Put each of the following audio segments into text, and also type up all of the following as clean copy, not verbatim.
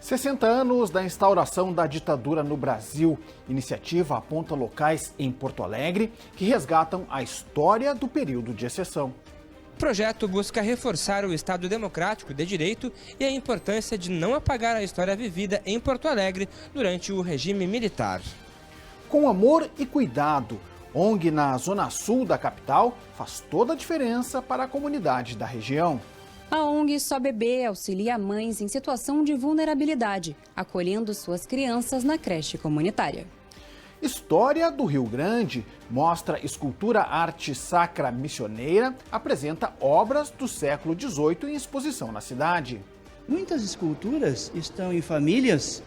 60 anos da instauração da ditadura no Brasil. Iniciativa aponta locais em Porto Alegre que resgatam a história do período de exceção. O projeto busca reforçar o Estado democrático de direito e a importância de não apagar a história vivida em Porto Alegre durante o regime militar. Com amor e cuidado, ONG na Zona Sul da capital faz toda a diferença para a comunidade da região. A ONG Só Bebê auxilia mães em situação de vulnerabilidade, acolhendo suas crianças na creche comunitária. História do Rio Grande mostra escultura arte sacra missioneira, apresenta obras do século XVIII em exposição na cidade. Muitas esculturas estão em famílias,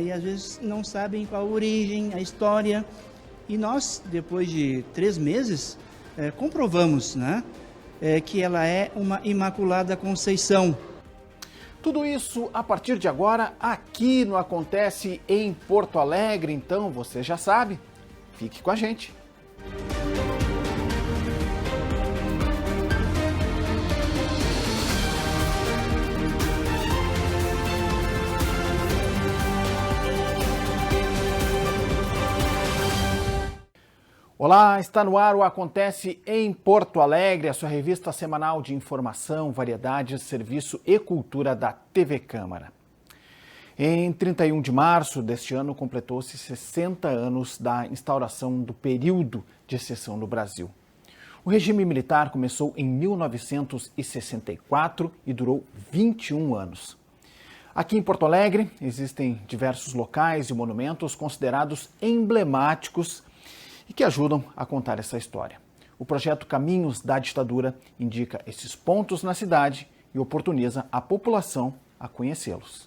e às vezes não sabem qual a origem, a história. E nós, depois de 3 meses, comprovamos, que ela é uma Imaculada Conceição. Tudo isso a partir de agora aqui no Acontece em Porto Alegre, então você já sabe, fique com a gente. Olá, está no ar o Acontece em Porto Alegre, a sua revista semanal de informação, variedades, serviço e cultura da TV Câmara. Em 31 de março deste ano, completou-se 60 anos da instauração do período de exceção no Brasil. O regime militar começou em 1964 e durou 21 anos. Aqui em Porto Alegre, existem diversos locais e monumentos considerados emblemáticos e que ajudam a contar essa história. O projeto Caminhos da Ditadura indica esses pontos na cidade e oportuniza a população a conhecê-los.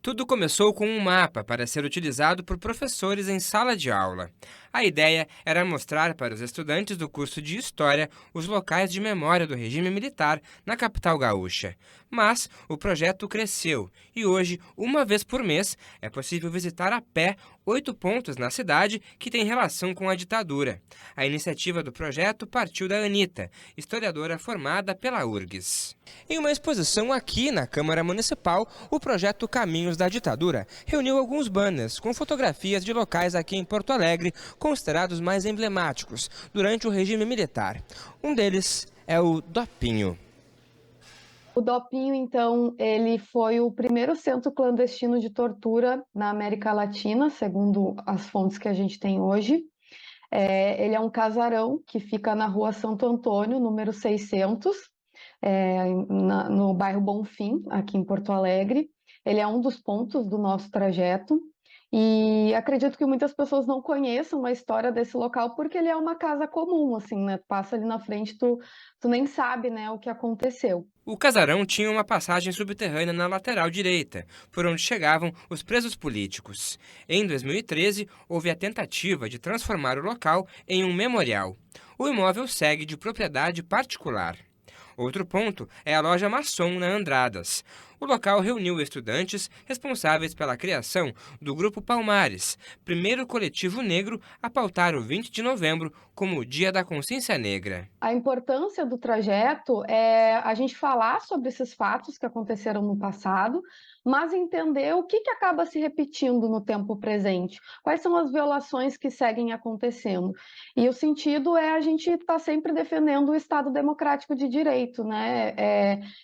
Tudo começou com um mapa para ser utilizado por professores em sala de aula. A ideia era mostrar para os estudantes do curso de História os locais de memória do regime militar na capital gaúcha. Mas o projeto cresceu e hoje, uma vez por mês, é possível visitar a pé 8 pontos na cidade que têm relação com a ditadura. A iniciativa do projeto partiu da Anitta, historiadora formada pela URGS. Em uma exposição aqui na Câmara Municipal, o projeto Caminhos da Ditadura reuniu alguns banners com fotografias de locais aqui em Porto Alegre considerados mais emblemáticos durante o regime militar. Um deles é o Dopinho. O Dopinho, então, ele foi o primeiro centro clandestino de tortura na América Latina, segundo as fontes que a gente tem hoje. Ele é um casarão que fica na rua Santo Antônio, número 600, no bairro Bonfim, aqui em Porto Alegre. Ele é um dos pontos do nosso trajeto. E acredito que muitas pessoas não conheçam a história desse local porque ele é uma casa comum, assim, né? Passa ali na frente, tu nem sabe, o que aconteceu. O casarão tinha uma passagem subterrânea na lateral direita, por onde chegavam os presos políticos. Em 2013, houve a tentativa de transformar o local em um memorial. O imóvel segue de propriedade particular. Outro ponto é a loja Maçom na Andradas. O local reuniu estudantes responsáveis pela criação do Grupo Palmares, primeiro coletivo negro a pautar o 20 de novembro como o Dia da Consciência Negra. A importância do trajeto é a gente falar sobre esses fatos que aconteceram no passado, mas entender o que acaba se repetindo no tempo presente, quais são as violações que seguem acontecendo. E o sentido é a gente estar sempre defendendo o Estado democrático de direito,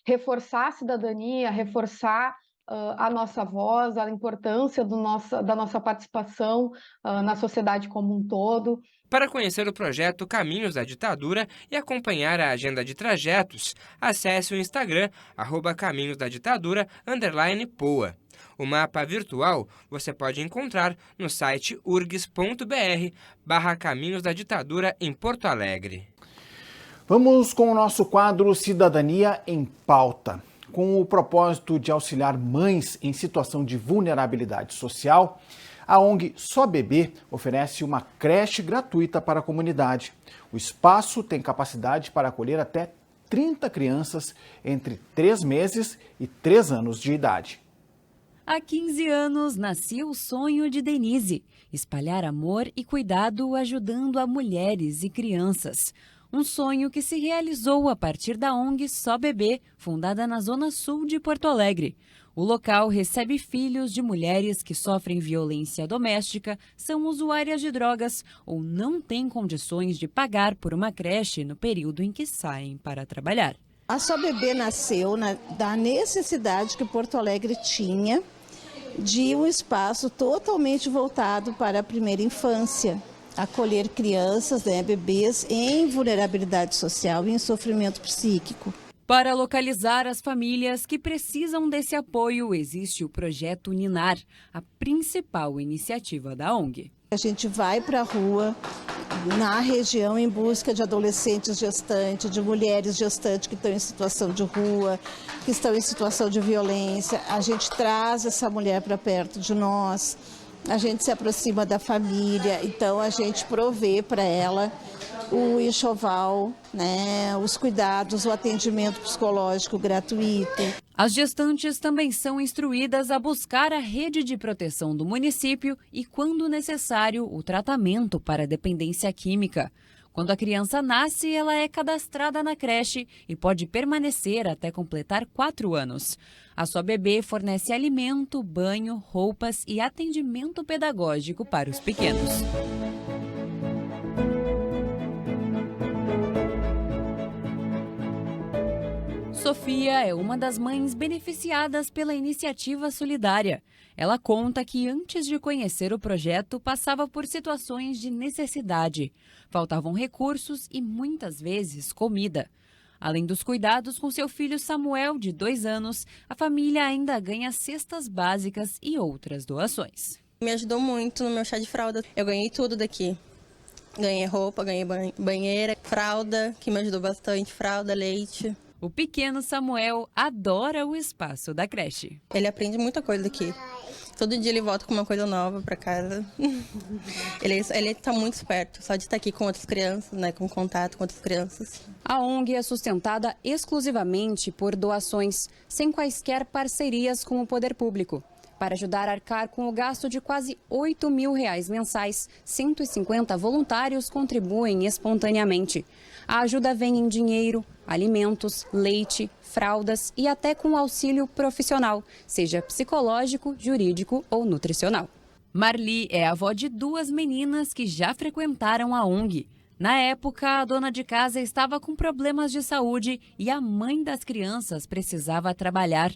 reforçar a cidadania, reforçar a nossa voz, a importância da nossa participação na sociedade como um todo. Para conhecer o projeto Caminhos da Ditadura e acompanhar a agenda de trajetos, acesse o Instagram, @caminhosdaditadura_poa. O mapa virtual você pode encontrar no site urgs.br/Caminhos da Ditadura em Porto Alegre. Vamos com o nosso quadro Cidadania em Pauta. Com o propósito de auxiliar mães em situação de vulnerabilidade social, a ONG Só Bebê oferece uma creche gratuita para a comunidade. O espaço tem capacidade para acolher até 30 crianças entre 3 meses e 3 anos de idade. Há 15 anos nascia o sonho de Denise, espalhar amor e cuidado ajudando a mulheres e crianças. Um sonho que se realizou a partir da ONG Só Bebê, fundada na Zona Sul de Porto Alegre. O local recebe filhos de mulheres que sofrem violência doméstica, são usuárias de drogas ou não têm condições de pagar por uma creche no período em que saem para trabalhar. A Só Bebê nasceu da necessidade que Porto Alegre tinha de um espaço totalmente voltado para a primeira infância, acolher crianças, bebês em vulnerabilidade social e em sofrimento psíquico. Para localizar as famílias que precisam desse apoio, existe o projeto Ninar, a principal iniciativa da ONG. A gente vai para a rua, na região, em busca de adolescentes gestantes, de mulheres gestantes que estão em situação de rua, que estão em situação de violência. A gente traz essa mulher para perto de nós, a gente se aproxima da família, então a gente provê para ela o enxoval, os cuidados, o atendimento psicológico gratuito. As gestantes também são instruídas a buscar a rede de proteção do município e, quando necessário, o tratamento para dependência química. Quando a criança nasce, ela é cadastrada na creche e pode permanecer até completar 4 anos. A Só Bebê fornece alimento, banho, roupas e atendimento pedagógico para os pequenos. Sofia é uma das mães beneficiadas pela iniciativa solidária. Ela conta que antes de conhecer o projeto passava por situações de necessidade. Faltavam recursos e muitas vezes comida. Além dos cuidados com seu filho Samuel, de 2 anos, a família ainda ganha cestas básicas e outras doações. Me ajudou muito no meu chá de fralda. Eu ganhei tudo daqui. Ganhei roupa, ganhei banheira, fralda, que me ajudou bastante, fralda, leite. O pequeno Samuel adora o espaço da creche. Ele aprende muita coisa aqui. Todo dia ele volta com uma coisa nova para casa. Ele está muito esperto, só de estar aqui com outras crianças, com contato com outras crianças. A ONG é sustentada exclusivamente por doações, sem quaisquer parcerias com o poder público. Para ajudar a arcar com o gasto de quase R$ 8.000 mensais, 150 voluntários contribuem espontaneamente. A ajuda vem em dinheiro, alimentos, leite, fraldas e até com auxílio profissional, seja psicológico, jurídico ou nutricional. Marli é avó de 2 meninas que já frequentaram a ONG. Na época, a dona de casa estava com problemas de saúde e a mãe das crianças precisava trabalhar.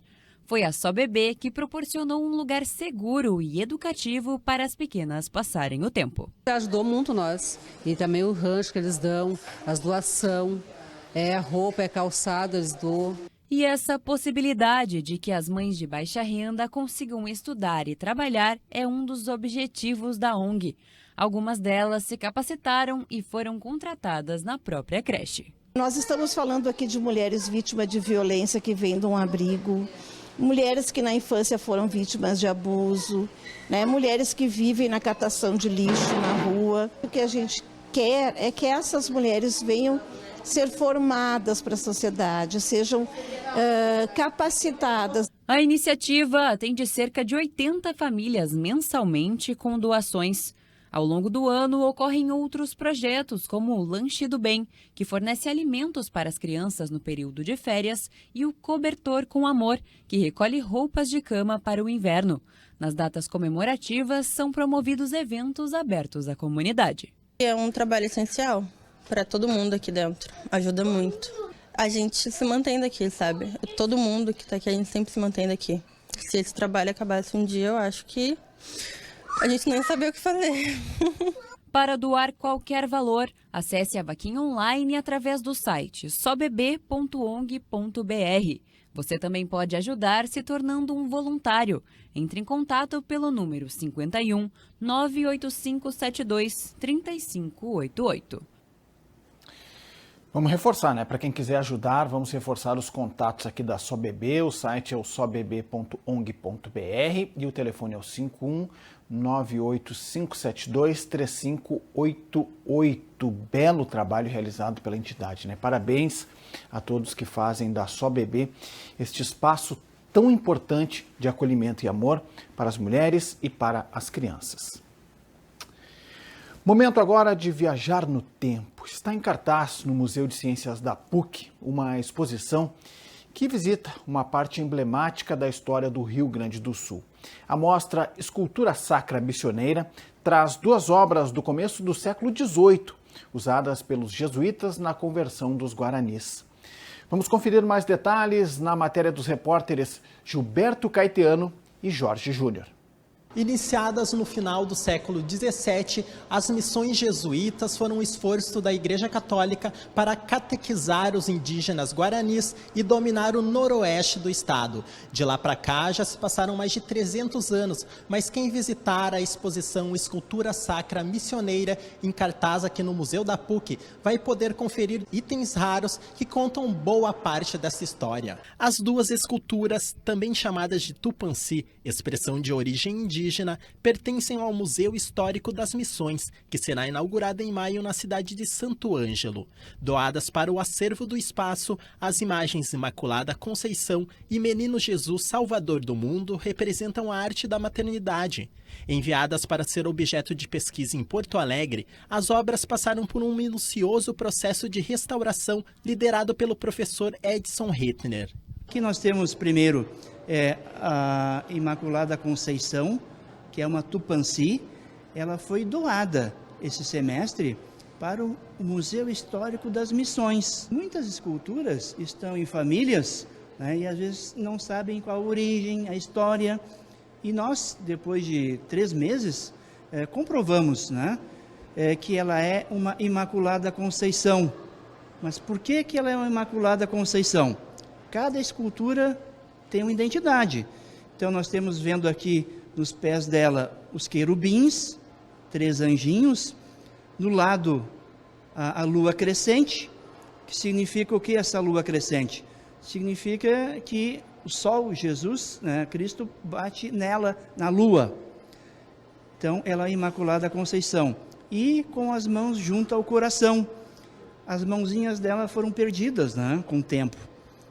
Foi a Só Bebê que proporcionou um lugar seguro e educativo para as pequenas passarem o tempo. Ajudou muito nós. E também o rancho que eles dão, as doação, roupa, calçado, eles doam. E essa possibilidade de que as mães de baixa renda consigam estudar e trabalhar é um dos objetivos da ONG. Algumas delas se capacitaram e foram contratadas na própria creche. Nós estamos falando aqui de mulheres vítimas de violência que vêm de um abrigo, mulheres que na infância foram vítimas de abuso, mulheres que vivem na catação de lixo na rua. O que a gente quer é que essas mulheres venham ser formadas para a sociedade, sejam capacitadas. A iniciativa atende cerca de 80 famílias mensalmente com doações. Ao longo do ano, ocorrem outros projetos, como o Lanche do Bem, que fornece alimentos para as crianças no período de férias, e o Cobertor com Amor, que recolhe roupas de cama para o inverno. Nas datas comemorativas, são promovidos eventos abertos à comunidade. É um trabalho essencial para todo mundo aqui dentro. Ajuda muito. A gente se mantém daqui, sabe? Todo mundo que está aqui, a gente sempre se mantém daqui. Se esse trabalho acabasse um dia, eu acho que a gente não ia saber o que fazer. Para doar qualquer valor, acesse a vaquinha online através do site sobebê.ong.br. Você também pode ajudar se tornando um voluntário. Entre em contato pelo número 51 98572 3588. Vamos reforçar, Para quem quiser ajudar, vamos reforçar os contatos aqui da Só Bebê. O site é o sobebê.ong.br e o telefone é o 51 98572 3588. Belo trabalho realizado pela entidade, Parabéns a todos que fazem da Só Bebê este espaço tão importante de acolhimento e amor para as mulheres e para as crianças. Momento agora de viajar no tempo. Está em cartaz no Museu de Ciências da PUC uma exposição que visita uma parte emblemática da história do Rio Grande do Sul. A mostra Escultura Sacra Missioneira traz 2 obras do começo do século XVIII, usadas pelos jesuítas na conversão dos guaranis. Vamos conferir mais detalhes na matéria dos repórteres Gilberto Caetano e Jorge Júnior. Iniciadas no final do século XVII, as missões jesuítas foram um esforço da Igreja Católica para catequizar os indígenas guaranis e dominar o noroeste do estado. De lá para cá já se passaram mais de 300 anos, mas quem visitar a exposição Escultura Sacra Missioneira, em cartaz aqui no Museu da PUC, vai poder conferir itens raros que contam boa parte dessa história. As 2 esculturas, também chamadas de Tupanci, expressão de origem indígena, pertencem ao Museu Histórico das Missões, que será inaugurado em maio na cidade de Santo Ângelo. Doadas para o acervo do espaço, as imagens Imaculada Conceição e Menino Jesus Salvador do Mundo representam a arte da maternidade. Enviadas para ser objeto de pesquisa em Porto Alegre, as obras passaram por um minucioso processo de restauração liderado pelo professor Edson Rettner. Aqui nós temos primeiro a Imaculada Conceição, que é uma Tupanci. Ela foi doada esse semestre para o Museu Histórico das Missões. Muitas esculturas estão em famílias, né, e às vezes não sabem qual a origem, a história. E nós, depois de 3 meses, comprovamos, né, que ela é uma Imaculada Conceição. Mas por que ela é uma Imaculada Conceição? Cada escultura tem uma identidade. Então nós temos vendo aqui nos pés dela os querubins, 3 anjinhos, no lado a lua crescente, que significa o que essa lua crescente? Significa que o sol, Jesus, né, Cristo, bate nela, na lua. Então ela é Imaculada Conceição. E com as mãos junto ao coração. As mãozinhas dela foram perdidas, né, com o tempo,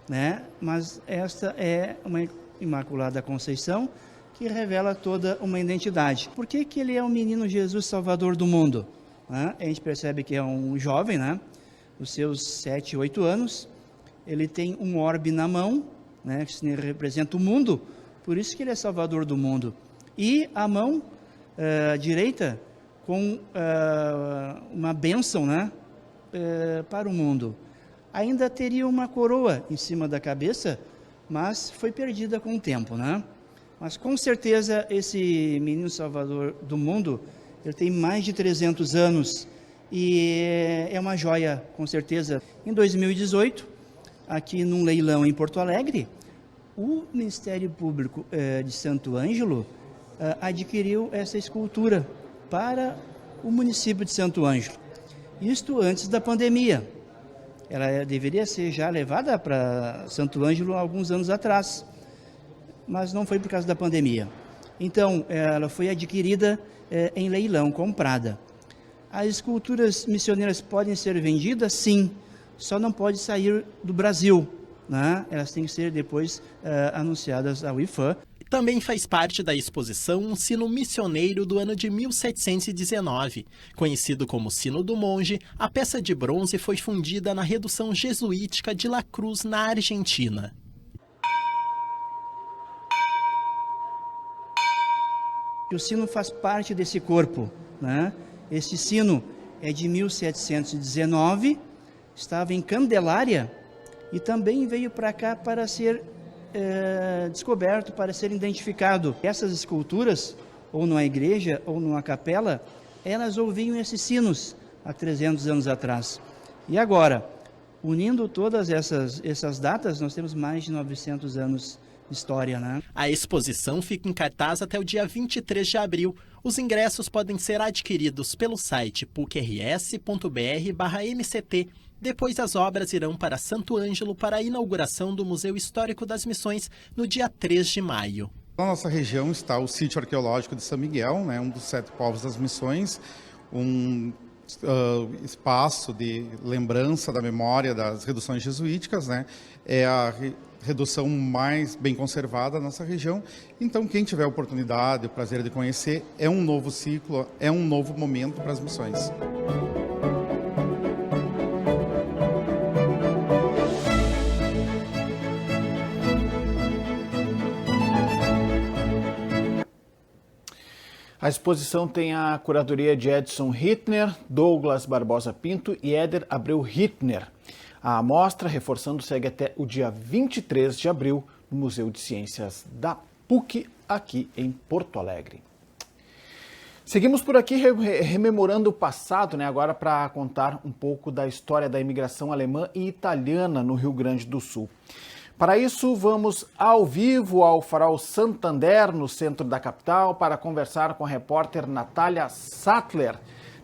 né? Mas esta é uma Imaculada Conceição que revela toda uma identidade. Por que ele é o menino Jesus Salvador do mundo? A gente percebe que é um jovem, né? Os seus 7, 8 anos. Ele tem um orbe na mão, né, que representa o mundo, por isso que ele é Salvador do mundo. E a mão direita com uma bênção, né, para o mundo. Ainda teria uma coroa em cima da cabeça, mas foi perdida com o tempo, né? Mas com certeza esse menino Salvador do mundo, ele tem mais de 300 anos e é uma joia, com certeza. Em 2018, aqui num leilão em Porto Alegre, o Ministério Público de Santo Ângelo adquiriu essa escultura para o município de Santo Ângelo. Isto antes da pandemia. Ela deveria ser já levada para Santo Ângelo há alguns anos atrás, mas não foi por causa da pandemia. Então, ela foi adquirida em leilão, comprada. As esculturas missioneiras podem ser vendidas? Sim, só não pode sair do Brasil, né? Elas têm que ser depois anunciadas ao IFAM. Também faz parte da exposição um sino missioneiro do ano de 1719. Conhecido como Sino do Monge, a peça de bronze foi fundida na redução jesuítica de La Cruz, na Argentina. O sino faz parte desse corpo, né? Esse sino é de 1719, estava em Candelária e também veio para cá para ser descoberto, para ser identificado. Essas esculturas, ou numa igreja, ou numa capela, elas ouviam esses sinos há 300 anos atrás. E agora, unindo todas essas datas, nós temos mais de 900 anos de história, né? A exposição fica em cartaz até o dia 23 de abril. Os ingressos podem ser adquiridos pelo site pucrs.br/MCT. Depois as obras irão para Santo Ângelo para a inauguração do Museu Histórico das Missões no dia 3 de maio. Na nossa região está o sítio arqueológico de São Miguel, né, um dos 7 povos das missões, um espaço de lembrança da memória das reduções jesuíticas, né, é a redução mais bem conservada da nossa região. Então, quem tiver a oportunidade, o prazer de conhecer, é um novo ciclo, é um novo momento para as missões. A exposição tem a curadoria de Edson Hittner, Douglas Barbosa Pinto e Éder Abreu Hittner. A amostra, reforçando, segue até o dia 23 de abril no Museu de Ciências da PUC, aqui em Porto Alegre. Seguimos por aqui rememorando o passado, agora para contar um pouco da história da imigração alemã e italiana no Rio Grande do Sul. Para isso, vamos ao vivo ao Farol Santander, no centro da capital, para conversar com a repórter Natália Sattler.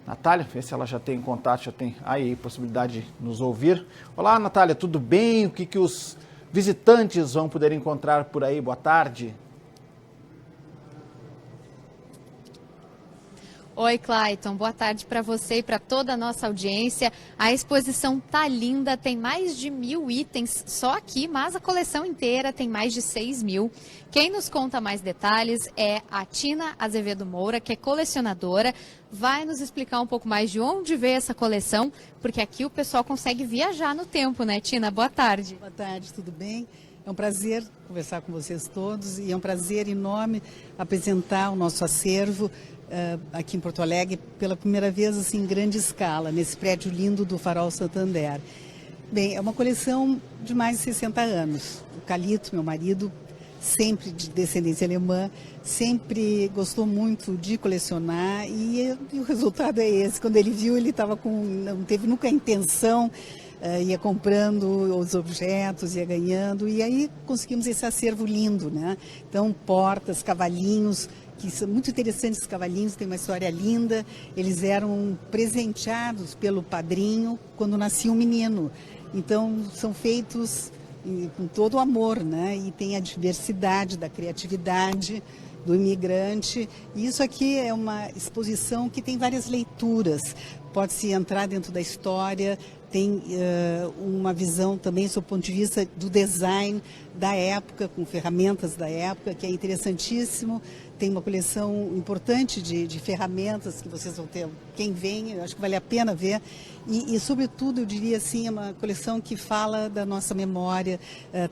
Natália, vê se ela já tem contato, já tem aí possibilidade de nos ouvir. Olá, Natália, tudo bem? O que os visitantes vão poder encontrar por aí? Boa tarde. Oi, Clayton. Boa tarde para você e para toda a nossa audiência. A exposição tá linda, tem mais de 1.000 itens só aqui, mas a coleção inteira tem mais de 6.000. Quem nos conta mais detalhes é a Tina Azevedo Moura, que é colecionadora. Vai nos explicar um pouco mais de onde veio essa coleção, porque aqui o pessoal consegue viajar no tempo, né, Tina? Boa tarde. Boa tarde, tudo bem? É um prazer conversar com vocês todos e é um prazer enorme apresentar o nosso acervo aqui em Porto Alegre pela primeira vez assim, em grande escala, nesse prédio lindo do Farol Santander. Bem, é uma coleção de mais de 60 anos. O Calito, meu marido, sempre de descendência alemã, sempre gostou muito de colecionar e o resultado é esse. Quando ele viu, ele não teve nunca a intenção, ia comprando os objetos, ia ganhando, e aí conseguimos esse acervo lindo, né? Então, portas, cavalinhos, que são muito interessantes, os cavalinhos, tem uma história linda. Eles eram presenteados pelo padrinho quando nascia um menino. Então, são feitos com todo o amor, né? E tem a diversidade da criatividade do imigrante. E isso aqui é uma exposição que tem várias leituras. Pode-se entrar dentro da história, tem uma visão também sob o ponto de vista do design da época, com ferramentas da época, que é interessantíssimo. Tem uma coleção importante de ferramentas que vocês vão ter, quem vem, eu acho que vale a pena ver. E sobretudo, eu diria assim, é uma coleção que fala da nossa memória,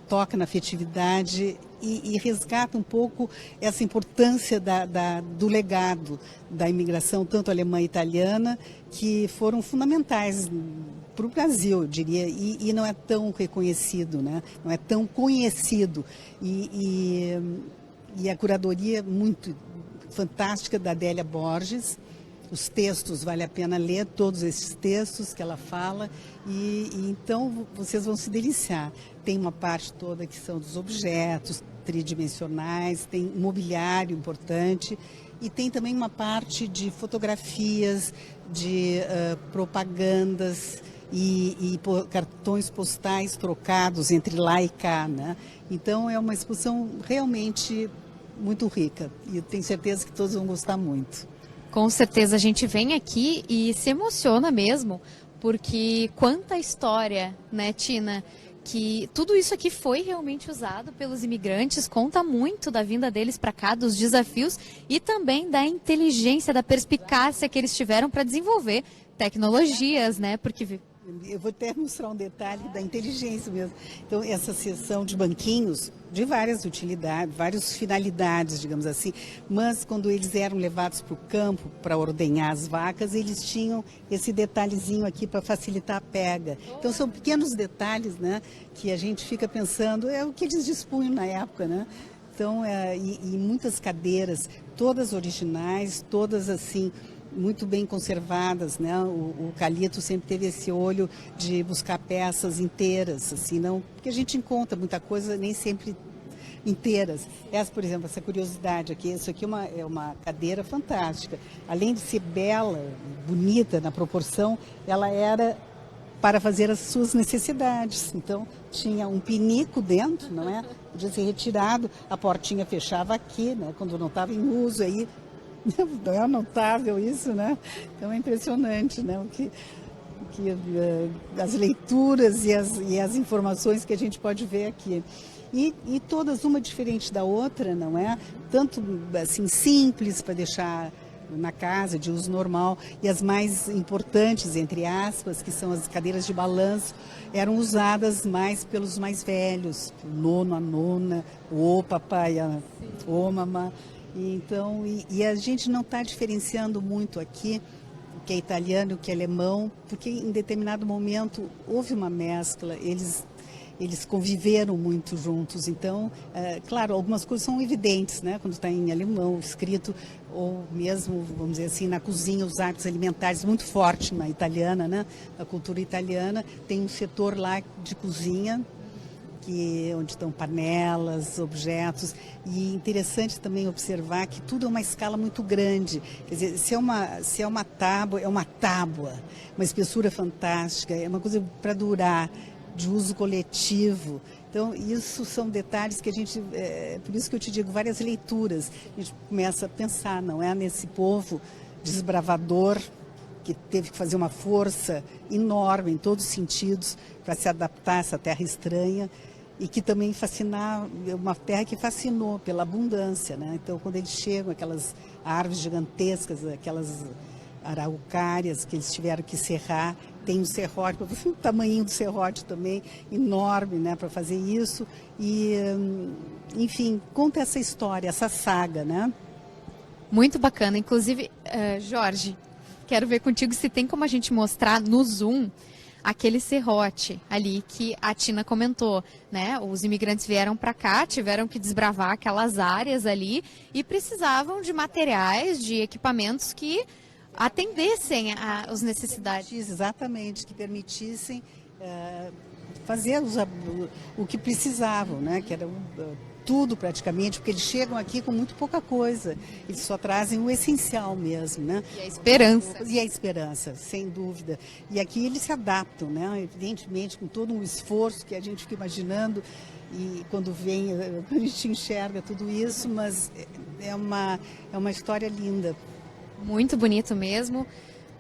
toca na afetividade e resgata um pouco essa importância do legado da imigração, tanto alemã e italiana, que foram fundamentais para o Brasil, eu diria, e não é tão reconhecido, né? Não é tão conhecido. E a curadoria muito fantástica da Adélia Borges. Os textos, vale a pena ler todos esses textos que ela fala e então vocês vão se deliciar. Tem uma parte toda que são dos objetos tridimensionais, tem mobiliário importante e tem também uma parte de fotografias, de propagandas e cartões postais trocados entre lá e cá, né? Então é uma exposição realmente muito rica e eu tenho certeza que todos vão gostar muito. Com certeza a gente vem aqui e se emociona mesmo, porque quanta história, né, Tina? Que tudo isso aqui foi realmente usado pelos imigrantes, conta muito da vinda deles para cá, dos desafios e também da inteligência, da perspicácia que eles tiveram para desenvolver tecnologias, né? Porque eu vou até mostrar um detalhe da inteligência mesmo. Então, essa seção de banquinhos, de várias utilidades, várias finalidades, digamos assim, mas quando eles eram levados para o campo para ordenhar as vacas, eles tinham esse detalhezinho aqui para facilitar a pega. Então, são pequenos detalhes, né, que a gente fica pensando, é o que eles dispunham na época, né? Então, e muitas cadeiras, todas originais, todas assim, muito bem conservadas, né? O Calito sempre teve esse olho de buscar peças inteiras, assim, não, porque a gente encontra muita coisa nem sempre inteiras. Essa, por exemplo, essa curiosidade aqui, isso aqui é uma cadeira fantástica. Além de ser bela, bonita na proporção, ela era para fazer as suas necessidades. Então, tinha um pinico dentro, não é? Podia ser retirado, a portinha fechava aqui, né? Quando não estava em uso, aí não é notável isso, né? Então é impressionante, né? As leituras e as informações que a gente pode ver aqui. E todas uma diferente da outra, não é? Tanto assim simples para deixar na casa de uso normal e as mais importantes, entre aspas, que são as cadeiras de balanço, eram usadas mais pelos mais velhos, o nono, a nona, o papai, o mamã. Então, e a gente não está diferenciando muito aqui o que é italiano e o que é alemão, porque em determinado momento houve uma mescla, eles conviveram muito juntos. Então, claro, algumas coisas são evidentes, né? Quando está em alemão, escrito, ou mesmo, vamos dizer assim, na cozinha, os hábitos alimentares muito forte na italiana, né? Na cultura italiana, tem um setor lá de cozinha, onde estão panelas, objetos, e interessante também observar que tudo é uma escala muito grande. Quer dizer, se é uma tábua, uma espessura fantástica, é uma coisa para durar, de uso coletivo. Então, isso são detalhes que a gente, por isso que eu te digo, várias leituras, a gente começa a pensar, não é, nesse povo desbravador, que teve que fazer uma força enorme em todos os sentidos para se adaptar a essa terra estranha, e que também uma terra que fascinou pela abundância, né? Então, quando eles chegam, aquelas árvores gigantescas, aquelas araucárias que eles tiveram que serrar, tem um serrote, o tamanho do serrote também, enorme, né, para fazer isso. E, enfim, conta essa história, essa saga, né? Muito bacana. Inclusive, Jorge, quero ver contigo se tem como a gente mostrar no Zoom aquele serrote ali que a Tina comentou, né? Os imigrantes vieram para cá, tiveram que desbravar aquelas áreas ali e precisavam de materiais, de equipamentos que atendessem às necessidades. Exatamente, que permitissem fazer o que precisavam, né? Que era tudo praticamente, porque eles chegam aqui com muito pouca coisa. Eles só trazem o essencial mesmo, né? E a esperança. E a esperança, sem dúvida. E aqui eles se adaptam, né? Evidentemente, com todo um esforço que a gente fica imaginando, e quando a gente enxerga tudo isso, mas é uma história linda. Muito bonito mesmo.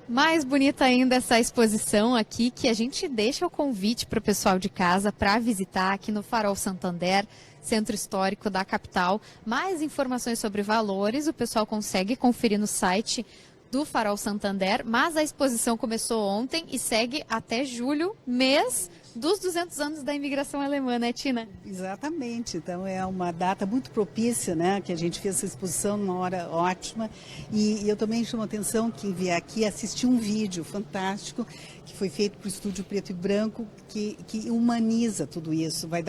Mais bonita ainda essa exposição aqui, que a gente deixa o convite para o pessoal de casa para visitar aqui no Farol Santander, centro histórico da capital. Mais informações sobre valores o pessoal consegue conferir no site do Farol Santander, mas a exposição começou ontem e segue até julho, mês dos 200 anos da imigração alemã, né, Tina? Exatamente, então é uma data muito propícia, né, que a gente fez essa exposição numa hora ótima, e eu também chamo a atenção quem vier aqui assistir um vídeo fantástico que foi feito para o Estúdio Preto e Branco, que humaniza tudo isso, vai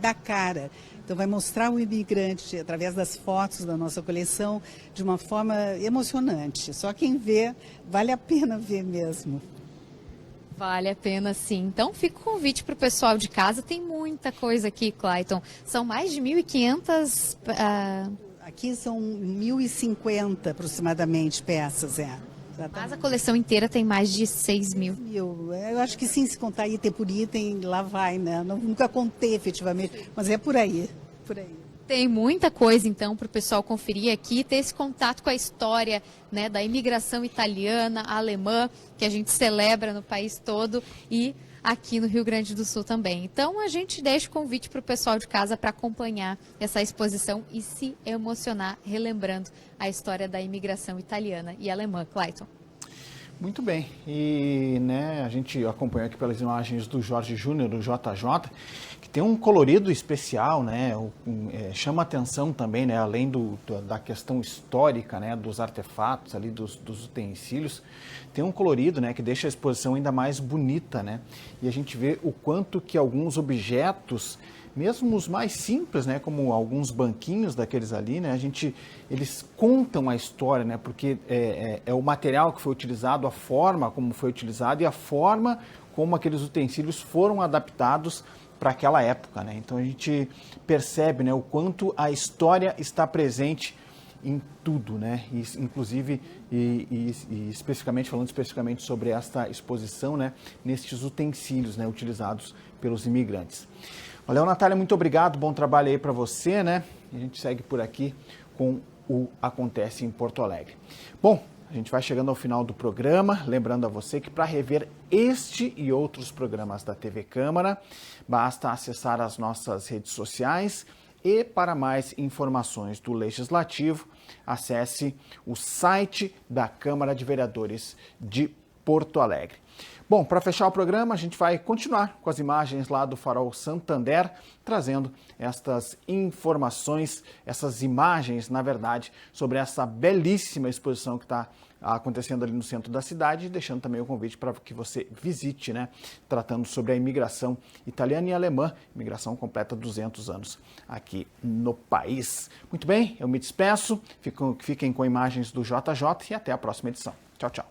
dar cara. Então vai mostrar o imigrante através das fotos da nossa coleção de uma forma emocionante. Só quem vê, vale a pena ver mesmo. Vale a pena, sim. Então fica o convite para o pessoal de casa. Tem muita coisa aqui, Clayton. São mais de 1.500... Aqui são 1.050 aproximadamente peças, Mas a coleção inteira tem mais de 6.000. Eu acho que sim, se contar item por item, lá vai, né? Nunca contei efetivamente, mas é por aí, por aí. Tem muita coisa, então, para o pessoal conferir aqui, ter esse contato com a história, né, da imigração italiana, alemã, que a gente celebra no país todo e aqui no Rio Grande do Sul também. Então, a gente deixa o convite para o pessoal de casa para acompanhar essa exposição e se emocionar, relembrando a história da imigração italiana e alemã. Clayton. Muito bem, e né, a gente acompanhou aqui pelas imagens do Jorge Júnior, do JJ, que tem um colorido especial, né, chama atenção também, né, além da questão histórica, né, dos artefatos ali, dos utensílios, tem um colorido, né, que deixa a exposição ainda mais bonita, né, e a gente vê o quanto que alguns objetos, mesmo os mais simples, né, como alguns banquinhos daqueles ali, né, eles contam a história, né, porque é o material que foi utilizado, a forma como foi utilizado e a forma como aqueles utensílios foram adaptados para aquela época, né. Então a gente percebe, né, o quanto a história está presente em tudo, né, e, inclusive falando especificamente sobre esta exposição, né, nestes utensílios, né, utilizados pelos imigrantes. Valeu, Natália, muito obrigado, bom trabalho aí para você, né? E a gente segue por aqui com o Acontece em Porto Alegre. Bom, a gente vai chegando ao final do programa, lembrando a você que para rever este e outros programas da TV Câmara, basta acessar as nossas redes sociais e para mais informações do Legislativo, acesse o site da Câmara de Vereadores de Porto Alegre. Bom, para fechar o programa, a gente vai continuar com as imagens lá do Farol Santander, trazendo estas informações, essas imagens, na verdade, sobre essa belíssima exposição que está acontecendo ali no centro da cidade, deixando também o convite para que você visite, né? Tratando sobre a imigração italiana e alemã, imigração completa 200 anos aqui no país. Muito bem, eu me despeço, fiquem com imagens do JJ e até a próxima edição. Tchau, tchau.